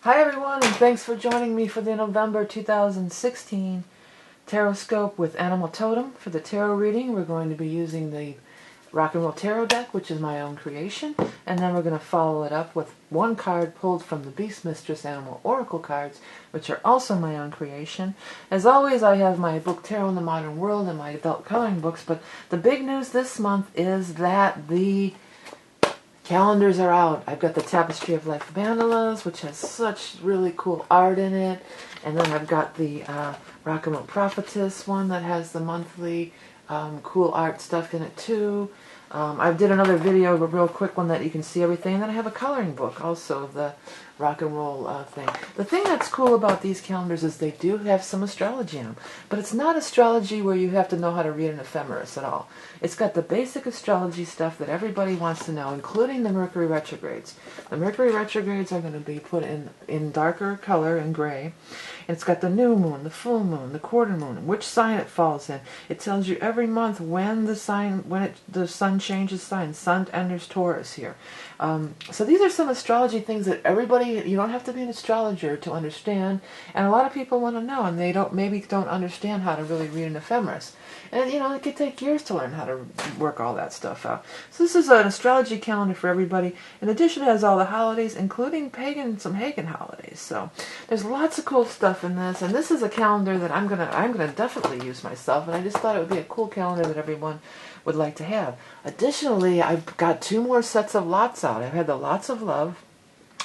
Hi everyone, and thanks for joining me for the November 2016 Tarot Scope with Animal Totem. For the tarot reading, we're going to be using the Rock and Roll Tarot deck, which is my own creation, and then we're going to follow it up with one card pulled from the Beast Mistress Animal Oracle cards, which are also my own creation. As always, I have my book Tarot in the Modern World and my adult coloring books, but the big news this month is that the calendars are out. I've got the Tapestry of Life Mandalas, which has such really cool art in it. And then I've got the Rock and Roll Prophetess one that has the monthly cool art stuff in it too. I did another video, a real quick one that you can see everything. And then I have a coloring book also of the rock and roll thing. The thing that's cool about these calendars is they do have some astrology in them. But it's not astrology where you have to know how to read an ephemeris at all. It's got the basic astrology stuff that everybody wants to know, including the Mercury retrogrades. The Mercury retrogrades are going to be put in darker color, in gray. And it's got the new moon, the full moon, the quarter moon, and which sign it falls in. It tells you every month when the sun changes sign. Sun enters Taurus here. So these are some astrology things that everybody, you don't have to be an astrologer to understand, and a lot of people want to know, and they maybe don't understand how to really read an ephemeris. And it could take years to learn how to work all that stuff out. So this is an astrology calendar for everybody. In addition, it has all the holidays, including some pagan holidays. So there's lots of cool stuff in this, and this is a calendar that I'm gonna definitely use myself, and I just thought it would be a cool calendar that everyone would like to have. Additionally, I've got 2 more sets of lots out. I've had the Lots of Love,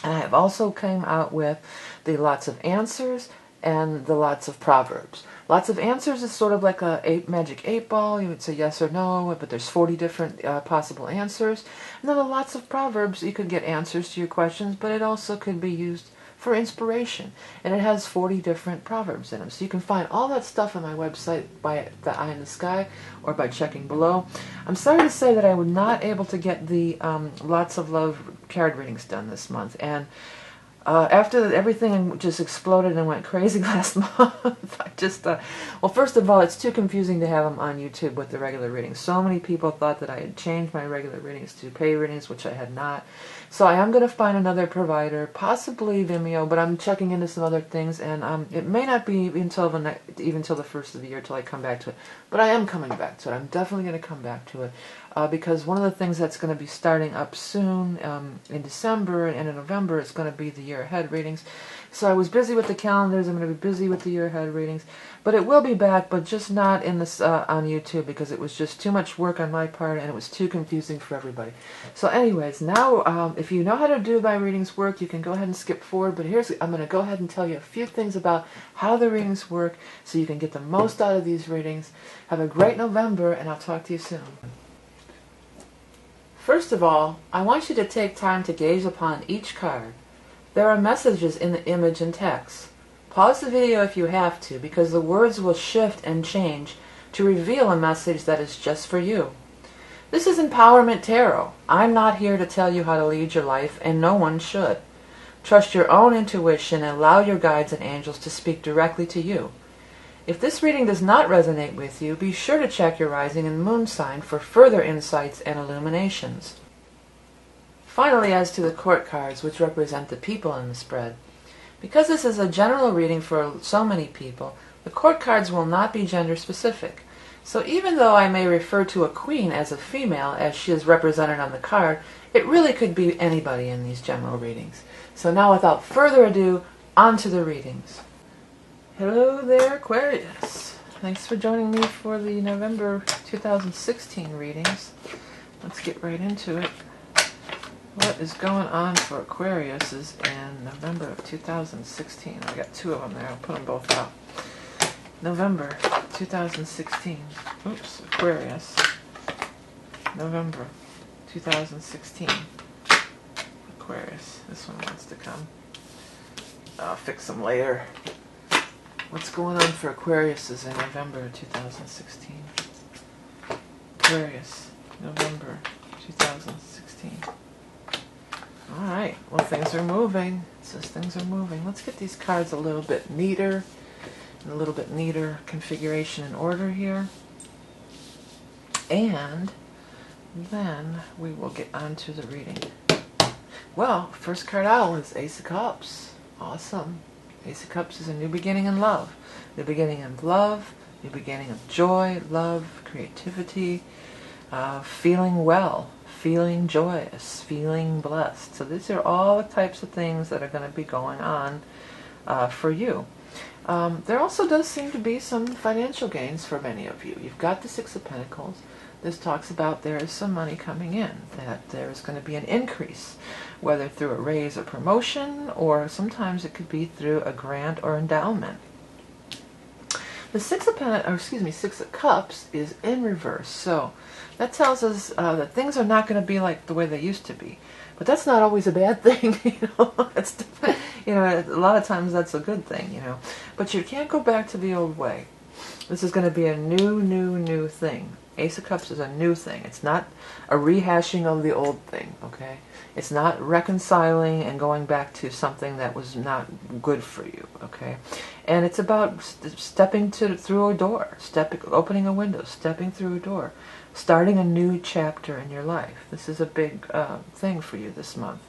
and I have also came out with the Lots of Answers and the Lots of Proverbs. Lots of Answers is sort of like a magic 8 ball. You would say yes or no, but there's 40 different possible answers. And then the Lots of Proverbs, you could get answers to your questions, but it also could be used for inspiration. And it has 40 different proverbs in them. So you can find all that stuff on my website by the eye in the sky or by checking below. I'm sorry to say that I was not able to get the Lots of Love card readings done this month. And after everything just exploded and went crazy last month, I just, well, first of all, it's too confusing to have them on YouTube with the regular readings. So many people thought that I had changed my regular readings to pay readings, which I had not. So I am going to find another provider, possibly Vimeo, but I'm checking into some other things, and it may not be until even till the first of the year till I come back to it. But I am coming back to it. I'm definitely going to come back to it. Because one of the things that's going to be starting up soon in December and in November is going to be the year ahead readings. So I was busy with the calendars. I'm going to be busy with the year ahead readings, but it will be back, but just not in this on YouTube, because it was just too much work on my part and it was too confusing for everybody. So anyways, now if you know how to do my readings work, you can go ahead and skip forward. But I'm going to go ahead and tell you a few things about how the readings work so you can get the most out of these readings. Have a great November, and I'll talk to you soon. First of all, I want you to take time to gaze upon each card. There are messages in the image and text. Pause the video if you have to, because the words will shift and change to reveal a message that is just for you. This is Empowerment Tarot. I'm not here to tell you how to lead your life, and no one should. Trust your own intuition and allow your guides and angels to speak directly to you. If this reading does not resonate with you, be sure to check your rising and moon sign for further insights and illuminations. Finally, as to the court cards, which represent the people in the spread. Because this is a general reading for so many people, the court cards will not be gender specific. So even though I may refer to a queen as a female, as she is represented on the card, it really could be anybody in these general readings. So now, without further ado, on to the readings. Hello there, Aquarius. Thanks for joining me for the November 2016 readings. Let's get right into it. What is going on for Aquarius is in November of 2016. I got 2 of them there. I'll put them both out. November 2016. Oops, Aquarius. November 2016. Aquarius. This one wants to come. I'll fix them later. What's going on for Aquarius is in November 2016. Aquarius, November 2016. Alright, well, things are moving. It says things are moving. Let's get these cards a little bit neater, in a little bit neater configuration and order here. And then we will get on to the reading. Well, first card out is Ace of Cups. Awesome. Ace of Cups is a new beginning in love. New beginning in love, new beginning of joy, love, creativity, feeling well, feeling joyous, feeling blessed. So these are all the types of things that are going to be going on for you. There also does seem to be some financial gains for many of you. You've got the Six of Pentacles. This talks about there is some money coming in, that there is going to be an increase, whether through a raise or promotion, or sometimes it could be through a grant or endowment. The Six of Cups is in reverse, so that tells us that things are not going to be like the way they used to be. But that's not always a bad thing, you know. A lot of times that's a good thing, you know. But you can't go back to the old way. This is going to be a new thing. Ace of Cups is a new thing. It's not a rehashing of the old thing, okay? It's not reconciling and going back to something that was not good for you, okay? And it's about stepping through a door, opening a window, stepping through a door, starting a new chapter in your life. This is a big thing for you this month.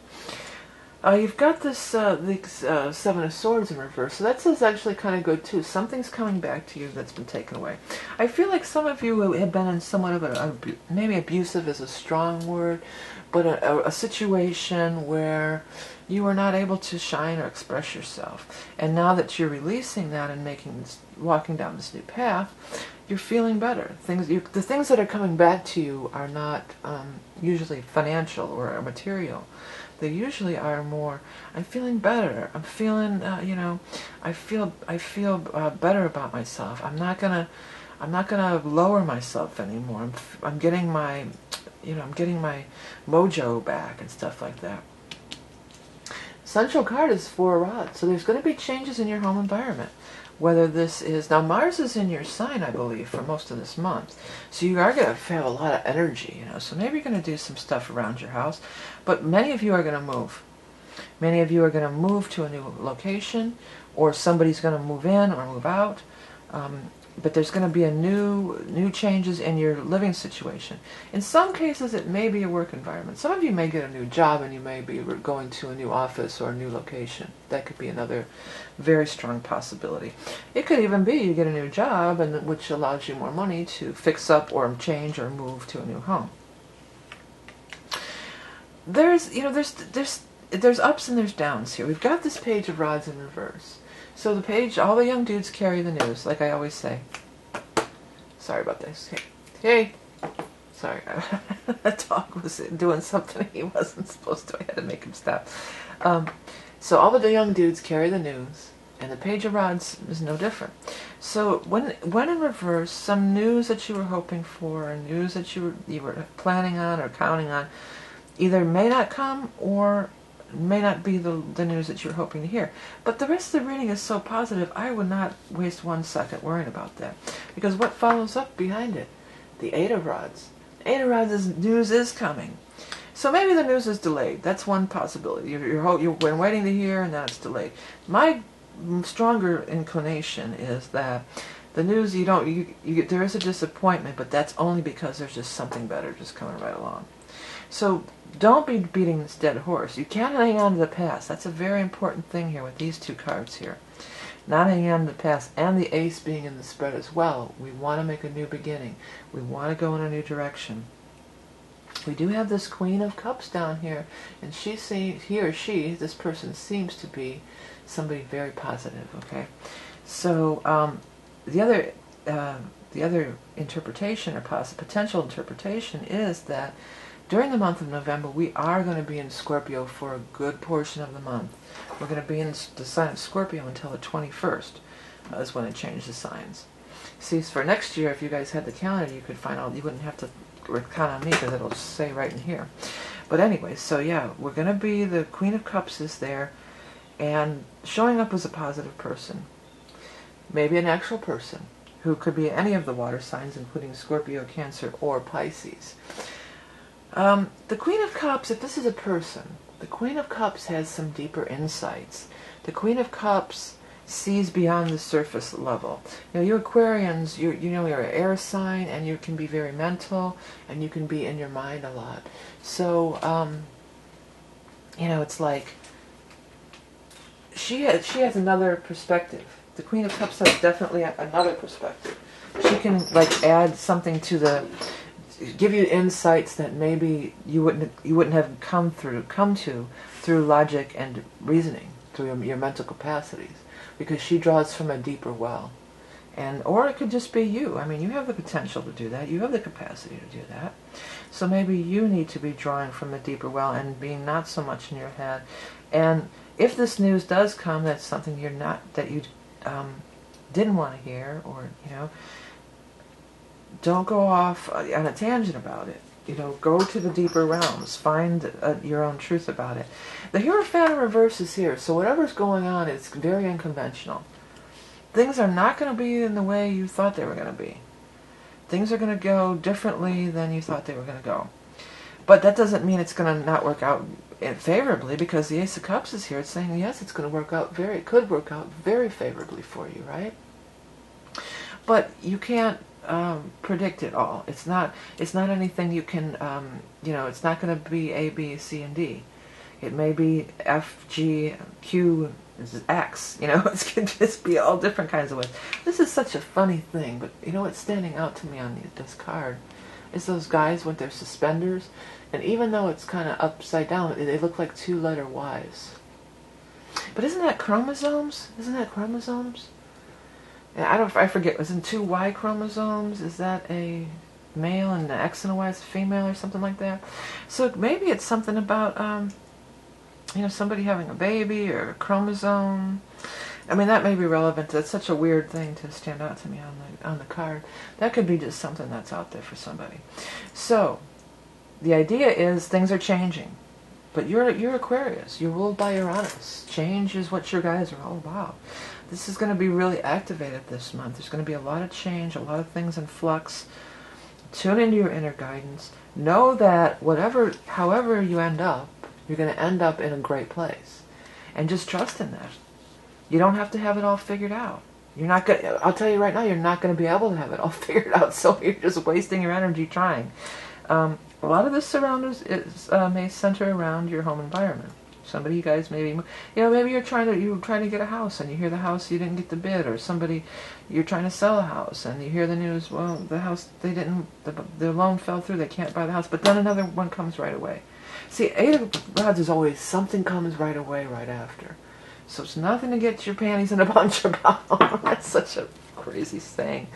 You've got this Seven of Swords in reverse, so that says actually kind of good too. Something's coming back to you that's been taken away. I feel like some of you have been in somewhat of maybe abusive is a strong word, but a situation where you were not able to shine or express yourself. And now that you're releasing that and walking down this new path, you're feeling better. The things that are coming back to you are not usually financial or material. They usually are more, I'm feeling better. I'm feeling, I feel better about myself. I'm not gonna lower myself anymore. I'm getting my, I'm getting my mojo back and stuff like that. Central card is Four of Rods, so there's going to be changes in your home environment. Whether this is, now Mars is in your sign, I believe, for most of this month. So you are going to have a lot of energy, so maybe you're going to do some stuff around your house. But many of you are going to move. Many of you are going to move to a new location, or somebody's going to move in or move out. But there's going to be a new changes in your living situation. In some cases, it may be a work environment. Some of you may get a new job, and you may be going to a new office or a new location. That could be another very strong possibility. It could even be you get a new job, which allows you more money to fix up or change or move to a new home. There's ups and there's downs here. We've got this Page of Rods in reverse. So the page, all the young dudes carry the news, like I always say. Sorry about this. Hey. Sorry. That dog was doing something he wasn't supposed to. I had to make him stop. So all the young dudes carry the news, and the Page of Rods is no different. So when in reverse, some news that you were hoping for, or news that you were planning on or counting on, either may not come or may not be the news that you're hoping to hear. But the rest of the reading is so positive, I would not waste 1 second worrying about that. Because what follows up behind it? The Eight of Rods. Eight of Rods news is coming. So maybe the news is delayed. That's one possibility. You've been waiting to hear, and now it's delayed. My stronger inclination is that the news there is a disappointment, but that's only because there's just something better just coming right along. So don't be beating this dead horse. You can't hang on to the past. That's a very important thing here with these two cards here. Not hanging on to the past, and the ace being in the spread as well. We want to make a new beginning. We want to go in a new direction. We do have this Queen of Cups down here, and this person seems to be somebody very positive, okay? So the other interpretation, or potential interpretation, is that during the month of November, we are going to be in Scorpio for a good portion of the month. We're going to be in the sign of Scorpio until the 21st, is when it changes signs. See, for next year, if you guys had the calendar, you could find out, you wouldn't have to count on me, because it'll say right in here. But anyway, so yeah, we're going to be, the Queen of Cups is there, and showing up as a positive person. Maybe an actual person, who could be any of the water signs, including Scorpio, Cancer, or Pisces. The Queen of Cups, if this is a person, the Queen of Cups has some deeper insights. The Queen of Cups sees beyond the surface level. You Aquarians, you're an air sign, and you can be very mental, and you can be in your mind a lot. So, it's like, she has another perspective. The Queen of Cups has definitely another perspective. She can like add something to give you insights that maybe you wouldn't have come to through logic and reasoning, through your mental capacities, because she draws from a deeper well. Or it could just be you. I mean, you have the potential to do that. You have the capacity to do that. So maybe you need to be drawing from a deeper well and being not so much in your head. And if this news does come, that's something that you didn't want to hear, or don't go off on a tangent about it. Go to the deeper realms. Find your own truth about it. The Hierophant in reverse is here, so whatever's going on is very unconventional. Things are not going to be in the way you thought they were going to be. Things are going to go differently than you thought they were going to go. But that doesn't mean it's going to not work out favorably, because the Ace of Cups is here. It's saying, yes, it's going to work out it could work out very favorably for you, right? But you can't predict it all. It's not anything you can, it's not going to be A, B, C, and D. It may be F, G, Q, X, it can just be all different kinds of ways. This is such a funny thing, but what's standing out to me on this card is those guys with their suspenders, and even though it's kind of upside down, they look like two-letter Y's. But isn't that chromosomes? I forget, isn't 2 Y chromosomes? Is that a male and the X and a Y is female or something like that? So maybe it's something about somebody having a baby or a chromosome. I mean, that may be relevant. That's such a weird thing to stand out to me on the card. That could be just something that's out there for somebody. So, the idea is things are changing. But you're Aquarius. You're ruled by Uranus. Change is what your guys are all about. This is going to be really activated this month. There's going to be a lot of change, a lot of things in flux. Tune into your inner guidance. Know that however you end up, you're going to end up in a great place. And just trust in that. You don't have to have it all figured out. I'll tell you right now, you're not going to be able to have it all figured out, so you're just wasting your energy trying. A lot of this may center around your home environment. Somebody, you guys, maybe you're trying to get a house, and you hear the house, you didn't get the bid, or you're trying to sell a house, and you hear the news, well, the house, the loan fell through, they can't buy the house, but then another one comes right away. See, 8 of Rods is always something comes right away, right after. So it's nothing to get your panties in a bunch about. That's such a crazy saying,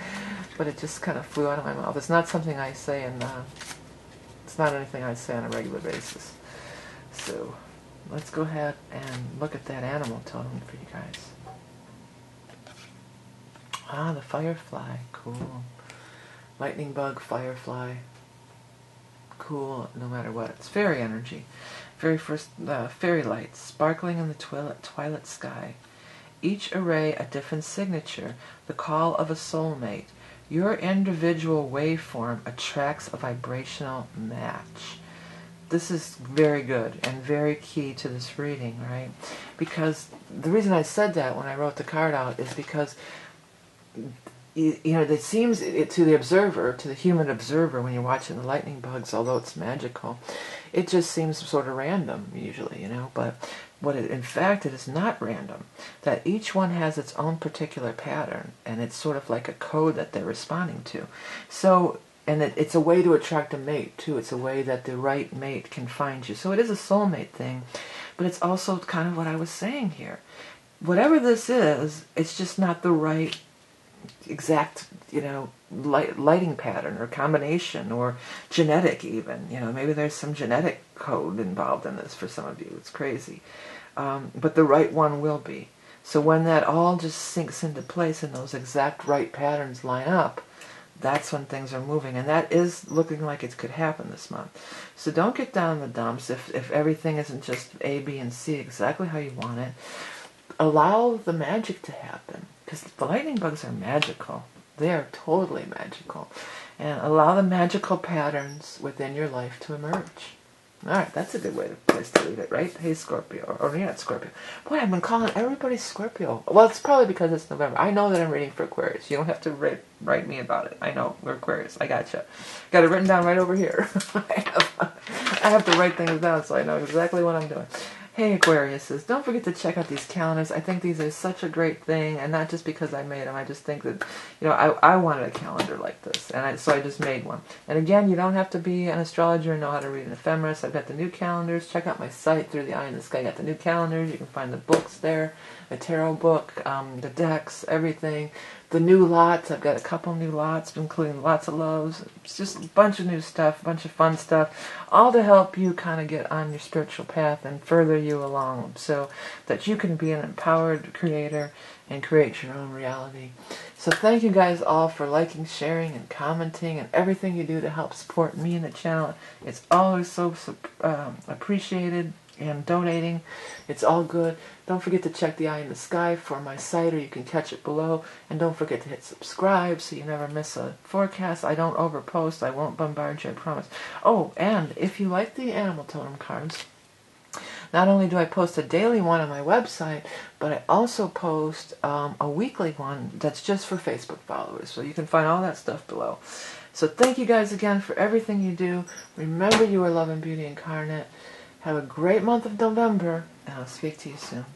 but it just kind of flew out of my mouth. It's not something I say, and it's not anything I say on a regular basis. So let's go ahead and look at that animal totem for you guys. Ah, the firefly. Cool. Lightning bug, firefly. Cool, no matter what. It's fairy energy. Very first, fairy lights, sparkling in the twilight sky. Each array a different signature, the call of a soulmate. Your individual waveform attracts a vibrational match. This is very good and very key to this reading, right? Because the reason I said that when I wrote the card out is because it seems to the observer, to the human observer, when you're watching the lightning bugs, although it's magical, it just seems sort of random usually, but in fact it is not random. That each one has its own particular pattern, and it's sort of like a code that they're responding to. So, and it's a way to attract a mate too. It's a way that the right mate can find you. So it is a soulmate thing, but it's also kind of what I was saying here. Whatever this is, it's just not the right exact, lighting pattern or combination or genetic even. Maybe there's some genetic code involved in this for some of you. It's crazy. But the right one will be. So when that all just sinks into place and those exact right patterns line up, that's when things are moving. And that is looking like it could happen this month. So don't get down in the dumps if everything isn't just A, B, and C exactly how you want it. Allow the magic to happen. Because the lightning bugs are magical. They are totally magical. And allow the magical patterns within your life to emerge. Alright, that's a good place to leave it, right? Hey, Scorpio. Or yeah, it's Scorpio. Boy, I've been calling everybody Scorpio. Well, it's probably because it's November. I know that I'm reading for Aquarius. You don't have to write me about it. I know, we're Aquarius. I gotcha. Got it written down right over here. I have to write things down so I know exactly what I'm doing. Hey Aquariuses, don't forget to check out these calendars. I think these are such a great thing, and not just because I made them. I just think that, you know, I wanted a calendar like this, and so I just made one. And again, you don't have to be an astrologer and know how to read an ephemeris. I've got the new calendars. Check out my site, Through the Eye in the Sky. I got the new calendars. You can find the books there, a tarot book, the decks, everything. The new lots, I've got a couple new lots, including lots of loves. It's just a bunch of new stuff, a bunch of fun stuff, all to help you kind of get on your spiritual path and further you along so that you can be an empowered creator and create your own reality. So thank you guys all for liking, sharing, and commenting, and everything you do to help support me and the channel. It's always so appreciated. And donating, it's all good. Don't forget to check the Eye in the Sky for my site, or you can catch it below. And don't forget to hit subscribe so you never miss a forecast. I don't overpost. I won't bombard you, I promise. Oh, and if you like the animal totem cards, not only do I post a daily one on my website, but I also post a weekly one that's just for Facebook followers. So you can find all that stuff below. So thank you guys again for everything you do. Remember, you are love and beauty incarnate. Have a great month of November, and I'll speak to you soon.